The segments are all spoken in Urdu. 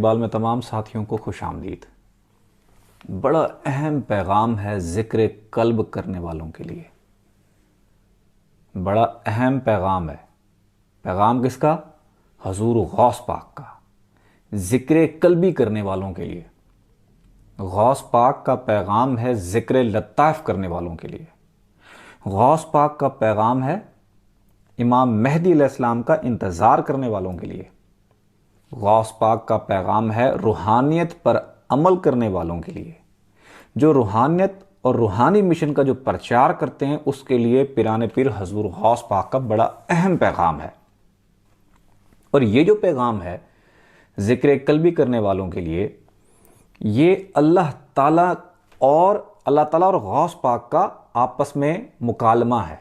اقبال میں تمام ساتھیوں کو خوش آمدید۔ بڑا اہم پیغام ہے ذکر قلب کرنے والوں کے لیے، بڑا اہم پیغام ہے۔ پیغام کس کا؟ حضور غوث پاک کا، ذکر قلبی کرنے والوں کے لیے۔ غوث پاک کا پیغام ہے ذکر لطائف کرنے والوں کے لیے۔ غوث پاک کا پیغام ہے امام مہدی علیہ السلام کا انتظار کرنے والوں کے لیے۔ غوث پاک کا پیغام ہے روحانیت پر عمل کرنے والوں کے لیے، جو روحانیت اور روحانی مشن کا جو پرچار کرتے ہیں اس کے لیے پیران پیر حضور غوث پاک کا بڑا اہم پیغام ہے۔ اور یہ جو پیغام ہے ذکر قلبی کرنے والوں کے لیے، یہ اللہ تعالیٰ اور غوث پاک کا آپس میں مکالمہ ہے۔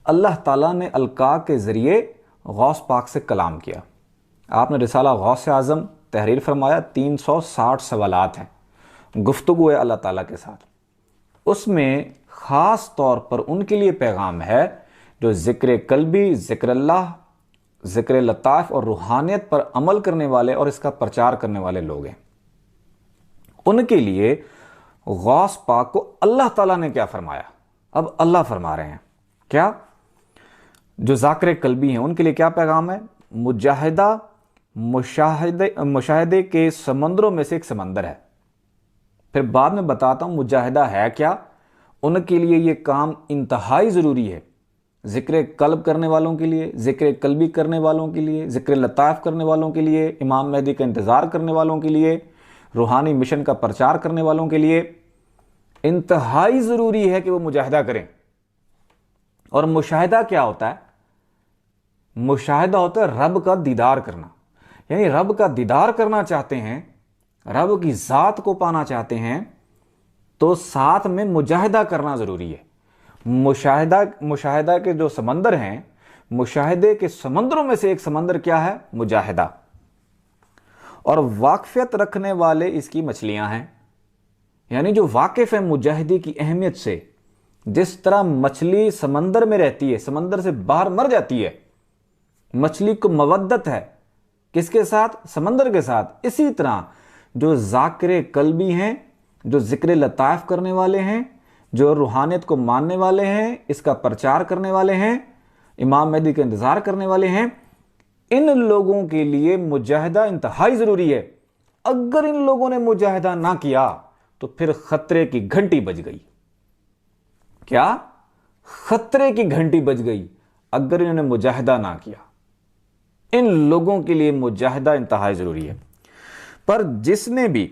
اللہ تعالیٰ نے القاء کے ذریعے غوث پاک سے کلام کیا۔ آپ نے رسالہ غوث اعظم تحریر فرمایا، 360 سوالات ہیں، گفتگو ہے اللہ تعالیٰ کے ساتھ۔ اس میں خاص طور پر ان کے لیے پیغام ہے جو ذکر قلبی، ذکر اللہ، ذکر لطائف اور روحانیت پر عمل کرنے والے اور اس کا پرچار کرنے والے لوگ ہیں۔ ان کے لیے غوث پاک کو اللہ تعالیٰ نے کیا فرمایا؟ اب اللہ فرما رہے ہیں کیا؟ جو ذاکر قلبی ہیں ان کے لیے کیا پیغام ہے؟ مجاہدہ مشاہدے کے سمندروں میں سے ایک سمندر ہے۔ پھر بعد میں بتاتا ہوں مجاہدہ ہے کیا۔ ان کے لیے یہ کام انتہائی ضروری ہے، ذکر قلب کرنے والوں کے لیے، ذکر قلبی کرنے والوں کے لیے، ذکر لطائف کرنے والوں کے لیے، امام مہدی کا انتظار کرنے والوں کے لیے، روحانی مشن کا پرچار کرنے والوں کے لیے انتہائی ضروری ہے کہ وہ مجاہدہ کریں۔ اور مشاہدہ کیا ہوتا ہے؟ مشاہدہ ہوتا ہے رب کا دیدار کرنا، یعنی رب کا دیدار کرنا چاہتے ہیں، رب کی ذات کو پانا چاہتے ہیں تو ساتھ میں مجاہدہ کرنا ضروری ہے۔ مشاہدہ کے جو سمندر ہیں، مشاہدے کے سمندروں میں سے ایک سمندر کیا ہے؟ مجاہدہ۔ اور واقفیت رکھنے والے اس کی مچھلیاں ہیں، یعنی جو واقف ہے مجاہدے کی اہمیت سے۔ جس طرح مچھلی سمندر میں رہتی ہے، سمندر سے باہر مر جاتی ہے، مچھلی کو مودت ہے کس کے ساتھ؟ سمندر کے ساتھ۔ اسی طرح جو ذاکر قلبی ہیں، جو ذکر لطائف کرنے والے ہیں، جو روحانیت کو ماننے والے ہیں، اس کا پرچار کرنے والے ہیں، امام مہدی کا انتظار کرنے والے ہیں، ان لوگوں کے لیے مجاہدہ انتہائی ضروری ہے۔ اگر ان لوگوں نے مجاہدہ نہ کیا تو پھر خطرے کی گھنٹی بج گئی۔ کیا؟ خطرے کی گھنٹی بج گئی اگر انہوں نے مجاہدہ نہ کیا۔ ان لوگوں کے لیے مجاہدہ انتہائی ضروری ہے۔ پر جس نے بھی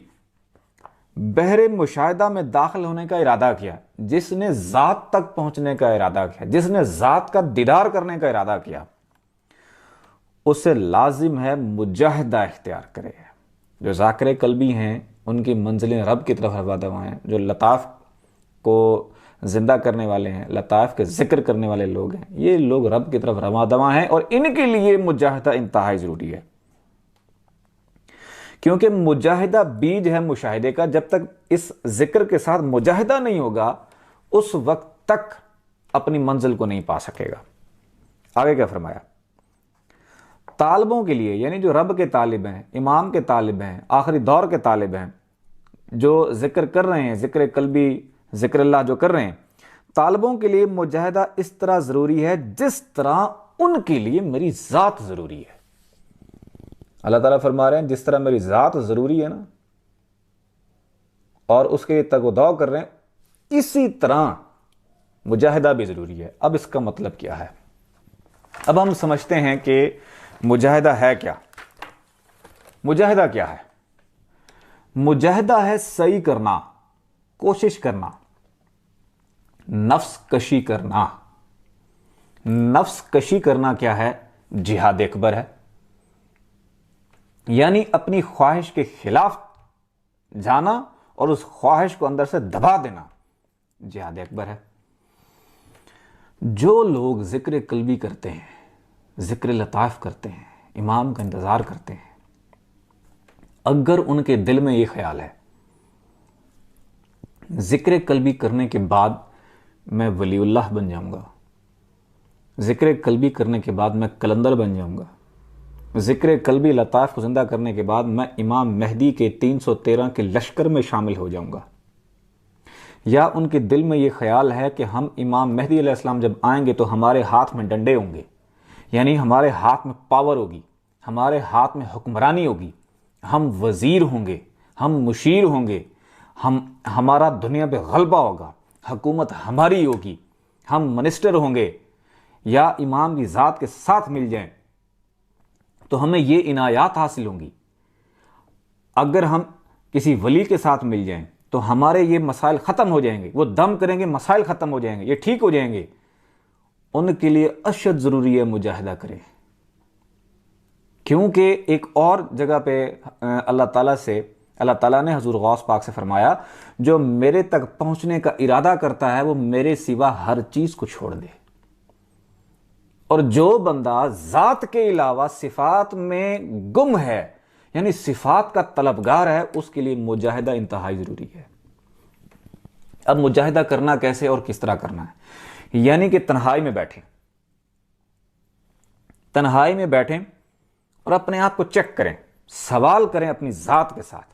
بحر مشاہدہ میں داخل ہونے کا ارادہ کیا، جس نے ذات تک پہنچنے کا ارادہ کیا، جس نے ذات کا دیدار کرنے کا ارادہ کیا، اسے لازم ہے مجاہدہ اختیار کرے۔ جو ذاکر قلبی ہیں ان کی منزلیں رب کی طرف رواں دواں ہیں، جو لطائف کو زندہ کرنے والے ہیں، لطائف کے ذکر کرنے والے لوگ ہیں، یہ لوگ رب کی طرف رواں دواں ہیں اور ان کے لیے مجاہدہ انتہائی ضروری ہے۔ کیونکہ مجاہدہ بیج ہے مشاہدے کا۔ جب تک اس ذکر کے ساتھ مجاہدہ نہیں ہوگا اس وقت تک اپنی منزل کو نہیں پا سکے گا۔ آگے کیا فرمایا؟ طالبوں کے لیے، یعنی جو رب کے طالب ہیں، امام کے طالب ہیں، آخری دور کے طالب ہیں، جو ذکر کر رہے ہیں، ذکر قلبی، ذکر اللہ جو کر رہے ہیں، طالبوں کے لیے مجاہدہ اس طرح ضروری ہے جس طرح ان کے لیے میری ذات ضروری ہے۔ اللہ تعالیٰ فرما رہے ہیں جس طرح میری ذات ضروری ہے نا، اور اس کے تگ و دو کر رہے ہیں، اسی طرح مجاہدہ بھی ضروری ہے۔ اب اس کا مطلب کیا ہے؟ اب ہم سمجھتے ہیں کہ مجاہدہ ہے کیا۔ مجاہدہ کیا ہے؟ مجاہدہ ہے صحیح کرنا، کوشش کرنا، نفس کشی کرنا۔ نفس کشی کرنا کیا ہے؟ جہاد اکبر ہے، یعنی اپنی خواہش کے خلاف جانا اور اس خواہش کو اندر سے دبا دینا، جہاد اکبر ہے۔ جو لوگ ذکر قلبی کرتے ہیں، ذکر لطائف کرتے ہیں، امام کا انتظار کرتے ہیں، اگر ان کے دل میں یہ خیال ہے ذکر قلبی کرنے کے بعد میں ولی اللہ بن جاؤں گا، ذکر قلبی کرنے کے بعد میں کلندر بن جاؤں گا، ذکر قلبی لطائف کو زندہ کرنے کے بعد میں امام مہدی کے 313 کے لشکر میں شامل ہو جاؤں گا، یا ان کے دل میں یہ خیال ہے کہ ہم امام مہدی علیہ السلام جب آئیں گے تو ہمارے ہاتھ میں ڈنڈے ہوں گے، یعنی ہمارے ہاتھ میں پاور ہوگی، ہمارے ہاتھ میں حکمرانی ہوگی، ہم وزیر ہوں گے، ہم مشیر ہوں گے، ہمارا دنیا پہ غلبہ ہوگا، حکومت ہماری ہوگی، ہم منسٹر ہوں گے، یا امام کی ذات کے ساتھ مل جائیں تو ہمیں یہ عنایات حاصل ہوں گی۔ اگر ہم کسی ولی کے ساتھ مل جائیں تو ہمارے یہ مسائل ختم ہو جائیں گے، وہ دم کریں گے، مسائل ختم ہو جائیں گے، یہ ٹھیک ہو جائیں گے۔ ان کے لیے اشد ضروری ہے مجاہدہ کریں، کیونکہ ایک اور جگہ پہ اللہ تعالیٰ نے حضور غوث پاک سے فرمایا، جو میرے تک پہنچنے کا ارادہ کرتا ہے وہ میرے سوا ہر چیز کو چھوڑ دے، اور جو بندہ ذات کے علاوہ صفات میں گم ہے، یعنی صفات کا طلبگار ہے، اس کے لیے مجاہدہ انتہائی ضروری ہے۔ اب مجاہدہ کرنا کیسے اور کس طرح کرنا ہے؟ یعنی کہ تنہائی میں بیٹھیں اور اپنے آپ کو چیک کریں، سوال کریں اپنی ذات کے ساتھ،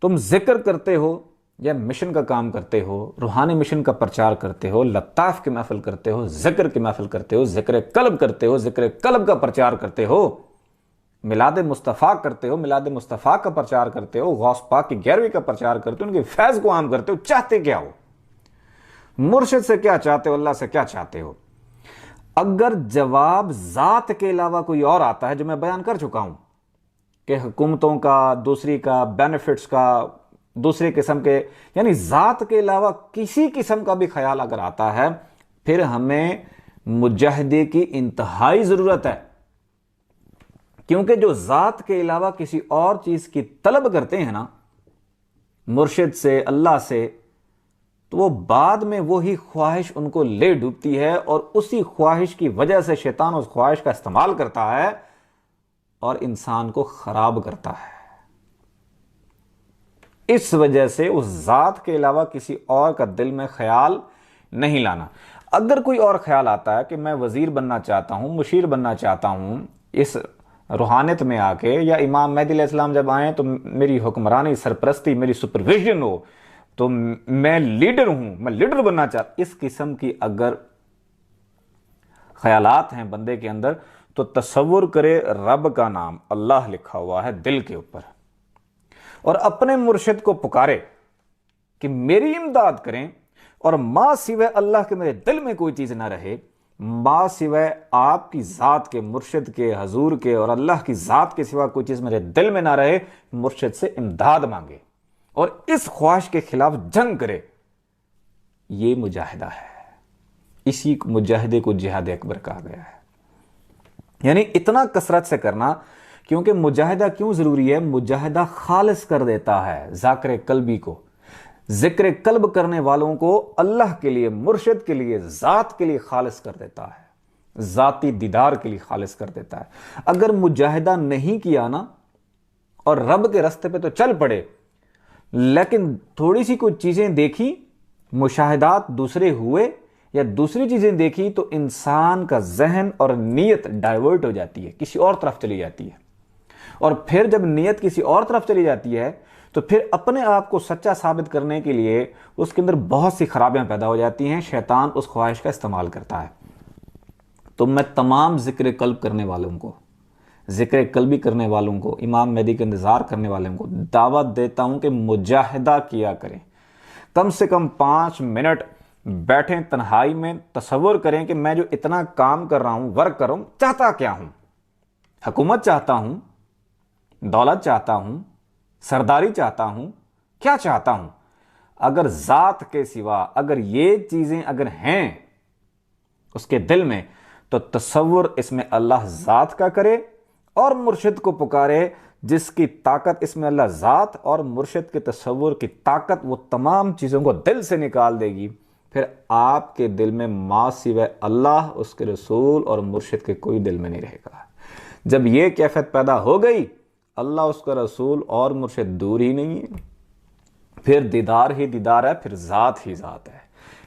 تم ذکر کرتے ہو یا مشن کا کام کرتے ہو، روحانی مشن کا پرچار کرتے ہو، لطائف کی محفل کرتے ہو، ذکر کی محفل کرتے ہو، ذکر قلب کرتے ہو، ذکر قلب کا پرچار کرتے ہو، میلاد مصطفیٰ کرتے ہو، میلاد مصطفیٰ کا پرچار کرتے ہو، غوث پاک کی 11ویں کا پرچار کرتے ہو، ان کے فیض کو عام کرتے ہو، چاہتے کیا ہو؟ مرشد سے کیا چاہتے ہو؟ اللہ سے کیا چاہتے ہو؟ اگر جواب ذات کے علاوہ کوئی اور آتا ہے، جو میں بیان کر چکا ہوں کہ حکومتوں کا، دوسری کا، بینیفٹس کا، دوسرے قسم کے، یعنی ذات کے علاوہ کسی قسم کا بھی خیال اگر آتا ہے، پھر ہمیں مجاہدے کی انتہائی ضرورت ہے، کیونکہ جو ذات کے علاوہ کسی اور چیز کی طلب کرتے ہیں نا، مرشد سے، اللہ سے، تو وہ بعد میں وہی خواہش ان کو لے ڈوبتی ہے، اور اسی خواہش کی وجہ سے شیطان اس خواہش کا استعمال کرتا ہے اور انسان کو خراب کرتا ہے۔ اس وجہ سے اس ذات کے علاوہ کسی اور کا دل میں خیال نہیں لانا۔ اگر کوئی اور خیال آتا ہے کہ میں وزیر بننا چاہتا ہوں، مشیر بننا چاہتا ہوں اس روحانیت میں آ کے، یا امام مہدی علیہ السلام جب آئیں تو میری حکمرانی، سرپرستی، میری سپرویژن ہو، تو میں لیڈر ہوں، میں لیڈر بننا چاہتا، اس قسم کی اگر خیالات ہیں بندے کے اندر، تو تصور کرے رب کا نام اللہ لکھا ہوا ہے دل کے اوپر، اور اپنے مرشد کو پکارے کہ میری امداد کریں، اور ماں سوائے اللہ کے میرے دل میں کوئی چیز نہ رہے، ماں سوائے آپ کی ذات کے، مرشد کے، حضور کے اور اللہ کی ذات کے سوا کوئی چیز میرے دل میں نہ رہے، مرشد سے امداد مانگے اور اس خواہش کے خلاف جنگ کرے۔ یہ مجاہدہ ہے، اسی مجاہدے کو جہاد اکبر کہا گیا ہے۔ یعنی اتنا کثرت سے کرنا، کیونکہ مجاہدہ کیوں ضروری ہے؟ مجاہدہ خالص کر دیتا ہے ذاکر قلبی کو، ذکر قلب کرنے والوں کو اللہ کے لیے، مرشد کے لیے، ذات کے لیے خالص کر دیتا ہے، ذاتی دیدار کے لیے خالص کر دیتا ہے۔ اگر مجاہدہ نہیں کیا نا، اور رب کے رستے پہ تو چل پڑے، لیکن تھوڑی سی کوئی چیزیں دیکھی، مشاہدات دوسرے ہوئے یا دوسری چیزیں دیکھی، تو انسان کا ذہن اور نیت ڈائیورٹ ہو جاتی ہے، کسی اور طرف چلی جاتی ہے، اور پھر جب نیت کسی اور طرف چلی جاتی ہے تو پھر اپنے آپ کو سچا ثابت کرنے کے لیے اس کے اندر بہت سی خرابیاں پیدا ہو جاتی ہیں، شیطان اس خواہش کا استعمال کرتا ہے۔ تو میں تمام ذکر قلب کرنے والوں کو، ذکر قلبی کرنے والوں کو، امام مہدی کا انتظار کرنے والوں کو دعوت دیتا ہوں کہ مجاہدہ کیا کریں، کم سے کم 5 منٹ بیٹھیں تنہائی میں، تصور کریں کہ میں جو اتنا کام کر رہا ہوں، ورک کر رہا ہوں، چاہتا کیا ہوں؟ حکومت چاہتا ہوں، دولت چاہتا ہوں، سرداری چاہتا ہوں، کیا چاہتا ہوں؟ اگر ذات کے سوا اگر یہ چیزیں اگر ہیں اس کے دل میں، تو تصور اس میں اللہ ذات کا کرے اور مرشد کو پکارے، جس کی طاقت اس میں اللہ ذات اور مرشد کے تصور کی طاقت وہ تمام چیزوں کو دل سے نکال دے گی۔ پھر آپ کے دل میں ماں سوائے اللہ، اس کے رسول اور مرشد کے کوئی دل میں نہیں رہے گا۔ جب یہ کیفیت پیدا ہو گئی، اللہ، اس کا رسول اور مرشد دور ہی نہیں ہے، پھر دیدار ہی دیدار ہے، پھر ذات ہی ذات ہے۔